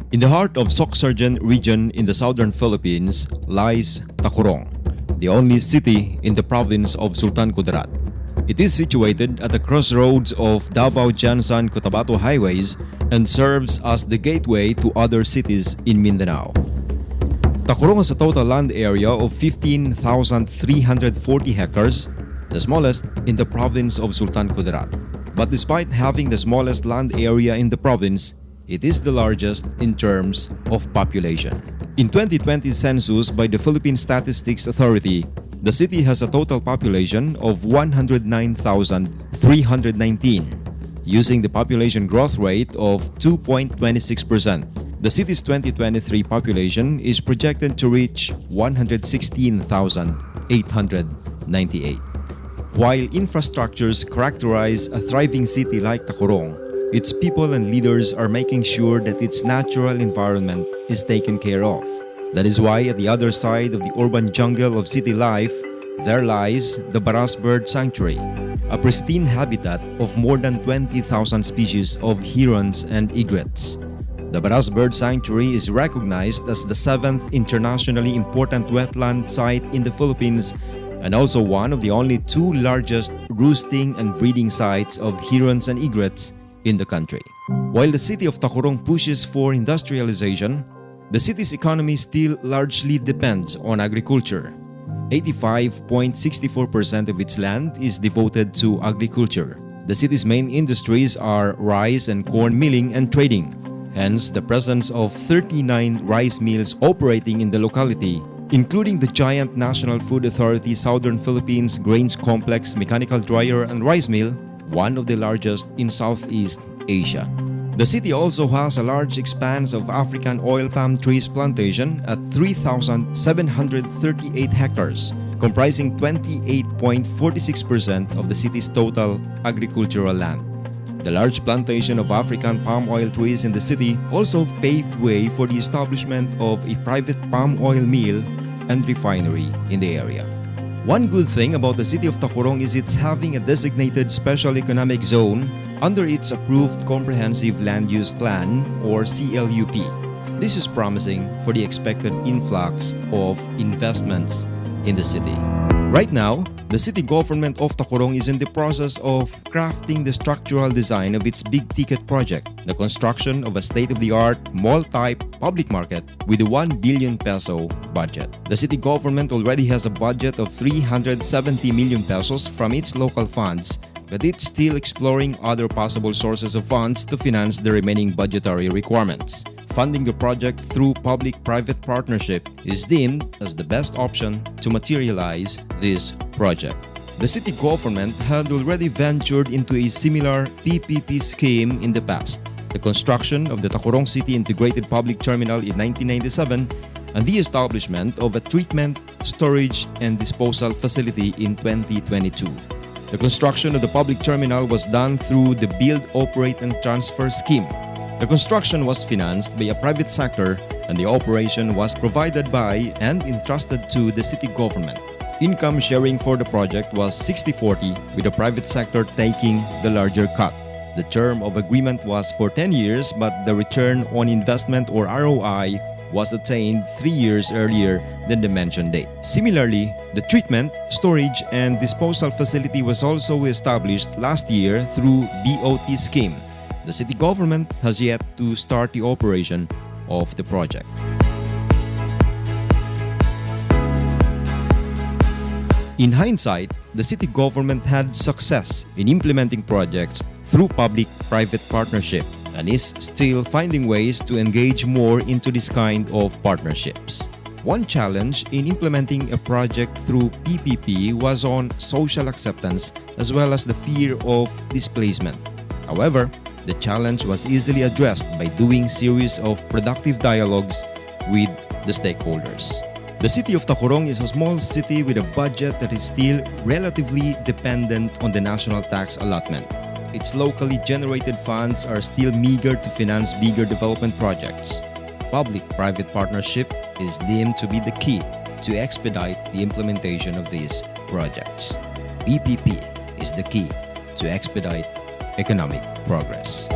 In the heart of Sorsogon region in the southern Philippines lies Tacurong, the only city in the province of Sultan Kudarat. It is situated at the crossroads of Davao-Jansan-Cotabato highways and serves as the gateway to other cities in Mindanao. Tacurong has a total land area of 15,340 hectares, the smallest in the province of Sultan Kudarat. But despite having the smallest land area in the province, it is the largest in terms of population. In 2020 census by the Philippine Statistics Authority, the city has a total population of 109,319, using the population growth rate of 2.26%. The city's 2023 population is projected to reach 116,898. While infrastructures characterize a thriving city like Tacurong, its people and leaders are making sure that its natural environment is taken care of. That is why at the other side of the urban jungle of city life, there lies the Baras Bird Sanctuary, a pristine habitat of more than 20,000 species of herons and egrets. The Baras Bird Sanctuary is recognized as the 7th internationally important wetland site in the Philippines and also one of the only 2 largest roosting and breeding sites of herons and egrets in the country. While the city of Tacurong pushes for industrialization, the city's economy still largely depends on agriculture. 85.64% of its land is devoted to agriculture. The city's main industries are rice and corn milling and trading. Hence, the presence of 39 rice mills operating in the locality, including the giant National Food Authority Southern Philippines Grains Complex Mechanical Dryer and Rice Mill, one of the largest in Southeast Asia. The city also has a large expanse of African oil palm trees plantation at 3,738 hectares, comprising 28.46% of the city's total agricultural land. The large plantation of African palm oil trees in the city also paved way for the establishment of a private palm oil mill and refinery in the area. One good thing about the city of Tacurong is its having a designated special economic zone under its approved Comprehensive Land Use Plan or CLUP. This is promising for the expected influx of investments in the city. Right now, the city government of Tacurong is in the process of crafting the structural design of its big-ticket project, the construction of a state-of-the-art mall-type public market with a 1 billion peso budget. The city government already has a budget of 370 million pesos from its local funds, but it's still exploring other possible sources of funds to finance the remaining budgetary requirements. Funding the project through public-private partnership is deemed as the best option to materialize this project. The city government had already ventured into a similar PPP scheme in the past. The construction of the Tacurong City Integrated Public Terminal in 1997 and the establishment of a treatment, storage, and disposal facility in 2022. The construction of the public terminal was done through the Build, Operate, and Transfer scheme. The construction was financed by a private sector and the operation was provided by and entrusted to the city government. Income sharing for the project was 60-40, with the private sector taking the larger cut. The term of agreement was for 10 years, but the return on investment or ROI was attained 3 years earlier than the mentioned date. Similarly, the treatment, storage, and disposal facility was also established last year through BOT scheme. The city government has yet to start the operation of the project. In hindsight, the city government had success in implementing projects through public-private partnership and is still finding ways to engage more into this kind of partnerships. One challenge in implementing a project through PPP was on social acceptance as well as the fear of displacement. However, the challenge was easily addressed by doing series of productive dialogues with the stakeholders. The city of Tacurong is a small city with a budget that is still relatively dependent on the national tax allotment. Its locally generated funds are still meager to finance bigger development projects. Public-private partnership is deemed to be the key to expedite the implementation of these projects. PPP is the key to expedite economic progress.